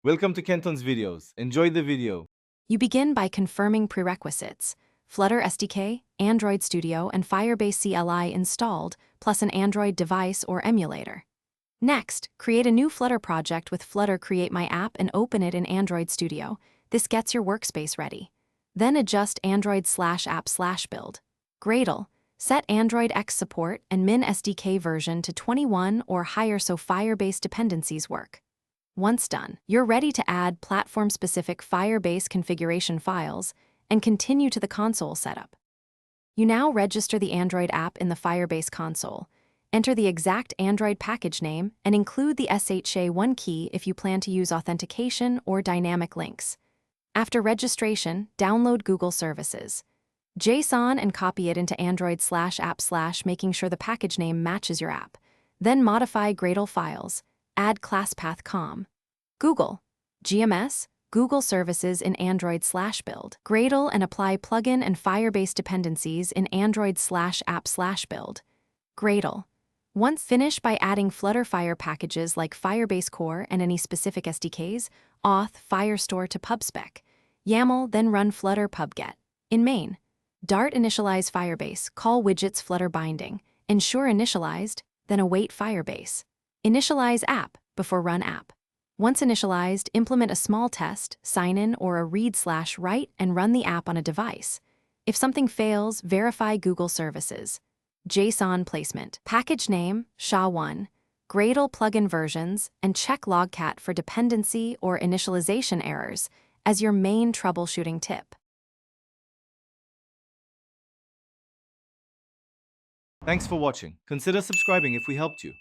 Welcome to Kenton's videos. Enjoy the video. You begin by confirming prerequisites: Flutter SDK, Android Studio, and Firebase CLI installed, plus an Android device or emulator. Next, create a new Flutter project with Flutter Create My App and open it in Android Studio. This gets your workspace ready. Then adjust Android/app/build. Gradle. Set Android X support and Min SDK version to 21 or higher so Firebase dependencies work. Once done, you're ready to add platform-specific Firebase configuration files and continue to the console setup. You now register the Android app in the Firebase console. Enter the exact Android package name and include the SHA-1 key if you plan to use authentication or dynamic links. After registration, download Google Services. JSON and copy it into Android/app/, making sure the package name matches your app. Then modify Gradle files. Add class path com. Google. GMS, Google Services in Android/build. Gradle and apply plugin and Firebase dependencies in Android/app/build. Gradle. Once finish by adding Flutter Fire packages like Firebase Core and any specific SDKs, auth Firestore to pubspec. YAML, then run Flutter pubget. In main. Dart initialize Firebase, call widgets Flutter binding. Ensure initialized, then await Firebase. Initialize app before run app. Once initialized, implement a small test, sign in or a read/write and run the app on a device. If something fails, verify Google Services. JSON placement, package name, SHA-1, Gradle plugin versions, and check Logcat for dependency or initialization errors as your main troubleshooting tip. Thanks for watching. Consider subscribing if we helped you.